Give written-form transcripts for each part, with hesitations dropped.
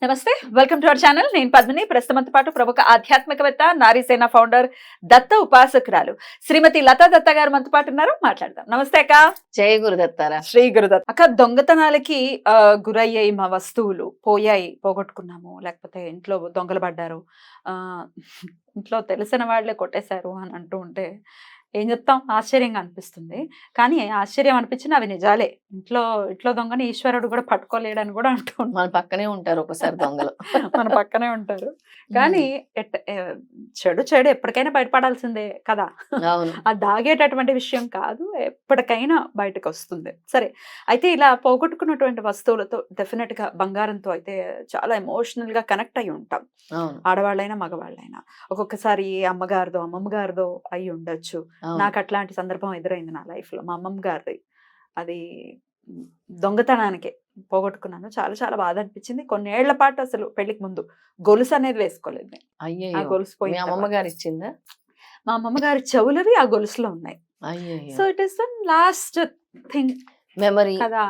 నమస్తే, welcome to our channel. నేను పద్మిని. ప్రస్తుతంతో పాటు ప్రముఖ ఆధ్యాత్మికవేత్త, నారీసేన ఫౌండర్, దత్త ఉపాసకురాలు శ్రీమతి లతా దత్త గారు మనతో పాటు ఉన్నారు. మాట్లాడదాం. నమస్తే అక్క. జయ గురుదత్తారా. శ్రీ గురుదత్త అక్క. దొంగతనాలకి గురయ్యాయి మా వస్తువులు, పోయాయి, పోగొట్టుకున్నాము, లేకపోతే ఇంట్లో దొంగలు పడ్డారు, ఆ ఇంట్లో తెలిసిన వాళ్ళే కొట్టేశారు అని అంటూ ఉంటే ఏం చెప్తాం, ఆశ్చర్యంగా అనిపిస్తుంది. కానీ ఆశ్చర్యం అనిపించిన అవి నిజాలే. ఇంట్లో దొంగని ఈశ్వరుడు కూడా పట్టుకోలేడని కూడా అంటూ మన పక్కనే ఉంటారు ఒకసారి దొంగలు. మన పక్కనే ఉంటారు. కానీ చెడు ఎప్పటికైనా బయటపడాల్సిందే కదా. అవును. అది దాగేటటువంటి విషయం కాదు, ఎప్పటికైనా బయటకు వస్తుంది. సరే, అయితే ఇలా పోగొట్టుకున్నటువంటి వస్తువులతో డెఫినెట్ గా బంగారంతో అయితే చాలా ఎమోషనల్ గా కనెక్ట్ అయి ఉంటాం. ఆడవాళ్ళైనా మగవాళ్ళైనా. ఒక్కొక్కసారి అమ్మగారిదో అమ్మమ్మ గారిదో అయి ఉండొచ్చు. నాకు అట్లాంటి సందర్భం ఎదురైంది నా లైఫ్ లో. మా అమ్మమ్మ గారిది అది దొంగతనానికి పోగొట్టుకున్నాను. చాలా చాలా బాధ అనిపించింది. కొన్నేళ్ల పాటు అసలు పెళ్లికి ముందు గొలుసు అనేది వేసుకోలేదు నేను. ఆ గొలుసు పోయి అమ్మమ్మ గారు ఇచ్చిందా? మా అమ్మమ్మ గారి చెవులవి ఆ గొలుసులో ఉన్నాయి. So it is one last thing, memory కదా,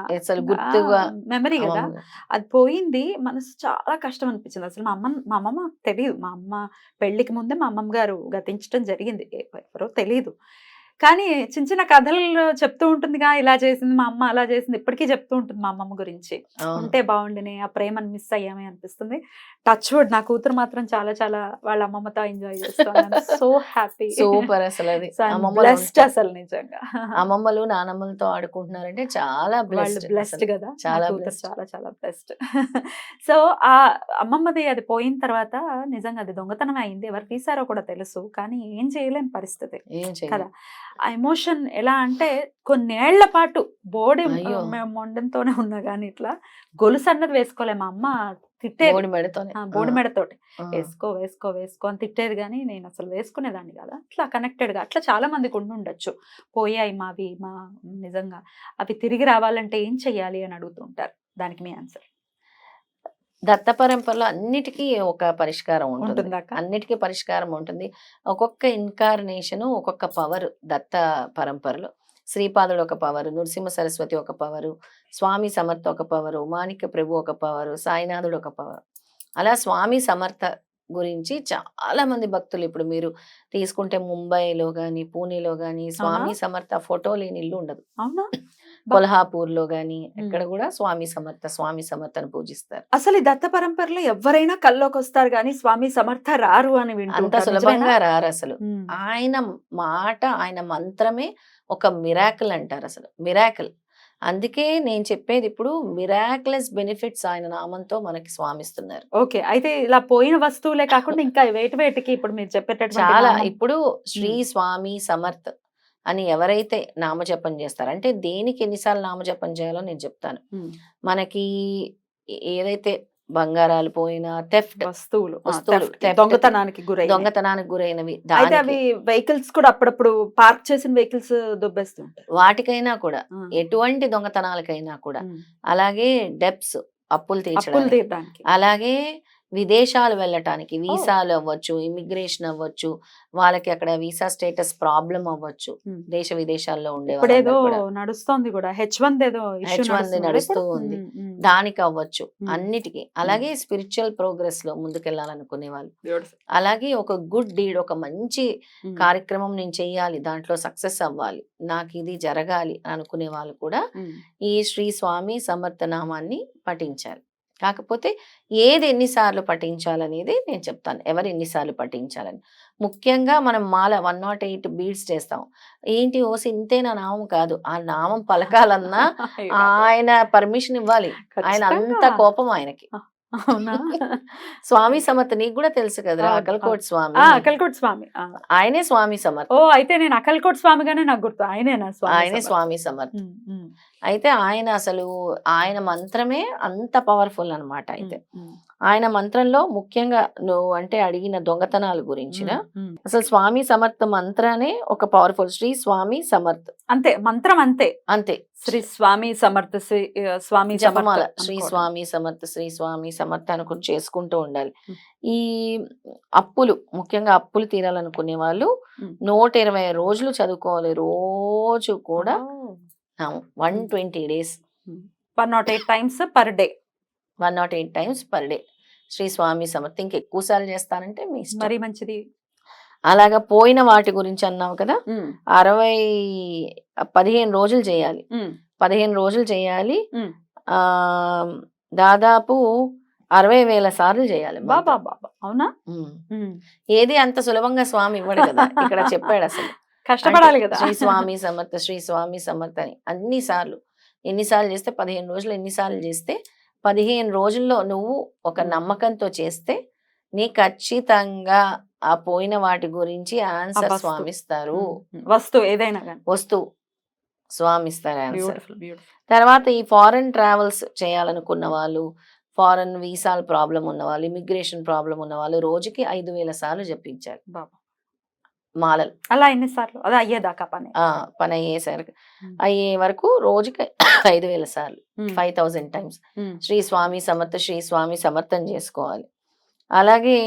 గుర్తుగా మెమరీ కదా. అది పోయింది. మనసు చాలా కష్టం అనిపించింది. అసలు మా అమ్మమ్మ తెలియదు. మా అమ్మ పెళ్లికి ముందే మా అమ్మమ్మ గారు గతించడం జరిగింది. ఎవరో తెలియదు. కానీ చిన్న చిన్న కథలు చెప్తూ ఉంటుందిగా, ఇలా చేసింది మా అమ్మ, అలా చేసింది. ఇప్పటికీ చెప్తూ ఉంటుంది మా అమ్మమ్మ గురించి. ఉంటే బాగుండిని, ఆ ప్రేమను మిస్ అయ్యామే అనిపిస్తుంది. టచ్ వుడ్, నా కూతురు మాత్రం చాలా చాలా వాళ్ళ అమ్మమ్మతో ఎంజాయ్ చేస్తాను. So happy, super. అసలు అది బ్లెస్డ్. అసలు నిజంగా అమ్మమ్మలు నానమ్మలతో ఆడుకుంటున్నారంటే చాలా బ్లెస్డ్ కదా. చాలా చాలా చాలా బ్లెస్డ్. సో ఆ అమ్మమ్మది అది పోయిన తర్వాత నిజంగా అది దొంగతనం అయింది. ఎవరు తీసారో కూడా తెలుసు, కానీ ఏం చేయలేని పరిస్థితి కదా. ఆ ఎమోషన్ ఎలా అంటే కొన్నేళ్ల పాటు బోడి మొండంతోనే ఉన్నా కానీ ఇట్లా గొలుసు అన్నది వేసుకోలే. మా అమ్మ తిట్టేది బోడి మెడతోటి, వేసుకో వేసుకో వేసుకో అని తిట్టేది. కానీ నేను అసలు వేసుకునేదాన్ని కదా. అట్లా కనెక్టెడ్ గా అట్లా చాలా మందికి ఉండొచ్చు. పోయాయి మావి, నిజంగా అవి తిరిగి రావాలంటే ఏం చెయ్యాలి అని అడుగుతుంటారు. దానికి మీ ఆన్సర్? దత్త పరంపరలో అన్నిటికీ ఒక పరిష్కారం ఉంటుంది. అన్నిటికీ పరిష్కారం ఉంటుంది. ఒక్కొక్క ఇన్కార్నేషన్ ఒక్కొక్క పవర్. దత్త పరంపరలో శ్రీపాదుడు ఒక పవరు, నృసింహ సరస్వతి ఒక పవరు, స్వామి సమర్థ ఒక పవరు, మాణిక్య ప్రభు ఒక పవరు, సాయినాథుడు ఒక పవరు. అలా స్వామి సమర్థ గురించి చాలా మంది భక్తులు ఇప్పుడు మీరు తీసుకుంటే ముంబైలో గాని, పూణేలో గాని స్వామి సమర్థ ఫోటో లేని ఇల్లు ఉండదు. అవునా? కొల్హాపూర్ లో గాని ఎక్కడ కూడా స్వామి సమర్థను పూజిస్తారు. అసలు ఈ దత్త పరంపరలో ఎవరైనా కల్లోకి వస్తారు కానీ స్వామి సమర్థ రారు అని అంత సులభంగా రారు అసలు. ఆయన మాట, ఆయన మంత్రమే ఒక మిరాకిల్ అంటారు. అసలు మిరాకిల్. అందుకే నేను చెప్పేది ఇప్పుడు మిరాక్యులస్ బెనిఫిట్స్ ఆయన నామంతో మనకి స్వామిస్తున్నారు. ఓకే, అయితే ఇలా పోయిన వస్తువులే కాకుండా ఇంకా వేటికి ఇప్పుడు మీరు చెప్పేటట్టు చాలా. ఇప్పుడు శ్రీ స్వామి సమర్థ్ అని ఎవరైతే నామజపం చేస్తారో, అంటే దేనికి ఎన్నిసార్లు నామజపం చేయాలో నేను చెప్తాను. మనకి ఏదైతే బంగారాలు పోయిన థెఫ్ట్ వస్తువులు దొంగతనానికి గురైనవి, అవి వెహికల్స్ కూడా అప్పుడప్పుడు పార్క్ చేసిన వెహికల్స్ దొబ్బేస్తుంటారు. వాటికైనా కూడా, ఎటువంటి దొంగతనాలకైనా కూడా. అలాగే డెప్స్, అప్పులు తీర్చడానికి, అలాగే విదేశాలు వెళ్ళటానికి వీసాలు అవ్వచ్చు, ఇమిగ్రేషన్ అవ్వచ్చు, వాళ్ళకి అక్కడ వీసా స్టేటస్ ప్రాబ్లం అవ్వచ్చు, దేశ విదేశాల్లో ఉండే నడుస్తుంది కూడా, H1 నడుస్తూ ఉంది, దానికి అవ్వచ్చు, అన్నిటికీ. అలాగే స్పిరిచువల్ ప్రోగ్రెస్ లో ముందుకెళ్ళాలనుకునే వాళ్ళు, అలాగే ఒక గుడ్ డీడ్, ఒక మంచి కార్యక్రమం నేను చెయ్యాలి, దాంట్లో సక్సెస్ అవ్వాలి, నాకు ఇది జరగాలి అనుకునే వాళ్ళు కూడా ఈ శ్రీ స్వామి సమర్థ నామాన్ని పఠించాలి. కాకపోతే ఏది ఎన్నిసార్లు పఠించాలనేది నేను చెప్తాను, ఎవరు ఎన్నిసార్లు పఠించాలని. ముఖ్యంగా మనం మాల 108 బీడ్స్ చేస్తాం. ఏంటి ఓసి ఇంతేనా నామం కాదు, ఆ నామం పలకాలన్నా ఆయన పర్మిషన్ ఇవ్వాలి. ఆయన అంత కోపం ఆయనకి. అవునా? స్వామి సమర్థ నీకు కూడా తెలుసు కదా, అకల్కోట్ స్వామి. అకల్కోట్ స్వామి ఆయనే స్వామి సమర్థ. ఓ, అయితే నేను అకల్కోట్ స్వామిగానే నాకు గుర్తు, ఆయనే స్వామి సమర్థ. అయితే ఆయన అసలు ఆయన మంత్రమే అంత పవర్ఫుల్ అన్నమాట. అయితే ఆయన మంత్రంలో ముఖ్యంగా నువ్వు అంటే అడిగిన దొంగతనాల గురించిన, అసలు స్వామి సమర్థ మంత్రానే ఒక పవర్ఫుల్. శ్రీ స్వామి సమర్థ, అంతే మంత్రం, అంతే అంతే. శ్రీ స్వామి సమర్థ, స్వామి జపమాల, శ్రీ స్వామి సమర్థ, శ్రీ స్వామి సమర్థ అనుకుని చేసుకుంటూ ఉండాలి. ఈ అప్పులు, ముఖ్యంగా అప్పులు తీరాలనుకునే వాళ్ళు 120 రోజులు చదువుకోవాలి. రోజు కూడా 120 days, 108 times per day. 108 times per day. Shri స్వామి సమర్థ. ఇంకెక్కువ సార్లు చేస్తానంటే మీ ఇష్టం. మరీ మంచిది. అలాగా పోయిన వాటి గురించి అన్నావు కదా, 15 రోజులు చేయాలి. 15 రోజులు చేయాలి. ఆ దాదాపు 60,000 సార్లు చేయాలి. బాబా బాబా, అవునా? ఏది అంత సులభంగా స్వామి ఇవ్వడు కదా, ఇక్కడ చెప్పాడు అసలు. కష్టపడాలి కదా. శ్రీ స్వామి సమర్థ, శ్రీ స్వామి సమర్థ అని ఎన్నిసార్లు చేస్తే 15 రోజులు ఎన్నిసార్లు చేస్తే 15 రోజుల్లో నువ్వు ఒక నమ్మకంతో చేస్తే నీ ఖచ్చితంగా ఆ పోయిన వాటి గురించి ఆన్సర్ స్వామిస్తారు. వస్తువు ఏదైనా వస్తువు స్వామిస్తారు ఆన్సర్. తర్వాత ఈ ఫారెన్ ట్రావెల్స్ చేయాలనుకున్న వాళ్ళు, ఫారెన్ వీసాల ప్రాబ్లం ఉన్న వాళ్ళు, ఇమిగ్రేషన్ ప్రాబ్లం ఉన్న వాళ్ళు రోజుకి 5,000 సార్లు జపించాలి బాబా మాలలు. అలా ఎన్నిసార్లు? అది అయ్యేదాకా పని అయ్యే వరకు రోజుకి 5,000 సార్లు, 5,000 టైమ్స్ శ్రీ స్వామి సమర్థ, శ్రీ స్వామి సమర్థం చేసుకోవాలి. అలాగే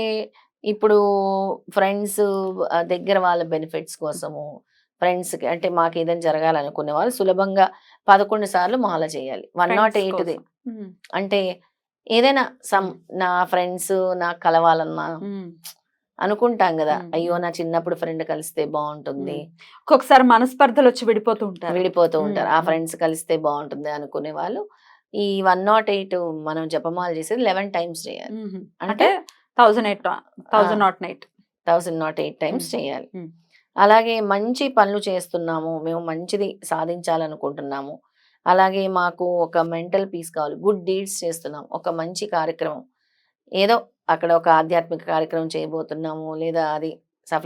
ఇప్పుడు ఫ్రెండ్స్ దగ్గర వాళ్ళ బెనిఫిట్స్ కోసము, ఫ్రెండ్స్కి అంటే మాకు ఏదైనా జరగాలనుకునే వాళ్ళు సులభంగా 11 సార్లు మాల చేయాలి. 108ది అంటే ఏదైనా నా ఫ్రెండ్స్ నాకు కలవాలన్నా అనుకుంటాం కదా, అయ్యో నా చిన్నప్పుడు ఫ్రెండ్ కలిస్తే బాగుంటుంది, ఒక్కొక్కసారి మనస్పర్ధలు వచ్చి విడిపోతూ ఉంటారు, ఆ ఫ్రెండ్స్ కలిస్తే బాగుంటుంది అనుకునే వాళ్ళు ఈ 108 మనం జపమాల చేసేది 11 టైమ్స్ చేయాలి. అంటే 1008 టైమ్స్ చేయాలి. అలాగే మంచి పనులు చేస్తున్నాము, మేము మంచిది సాధించాలనుకుంటున్నాము, అలాగే మాకు ఒక మెంటల్ పీస్ కావాలి, గుడ్ డీడ్స్ చేస్తున్నాం, ఒక మంచి కార్యక్రమం ఏదో అక్కడ ఒక ఆధ్యాత్మిక కార్యక్రమం చేయబోతున్నాము, లేదా అది సఫలీ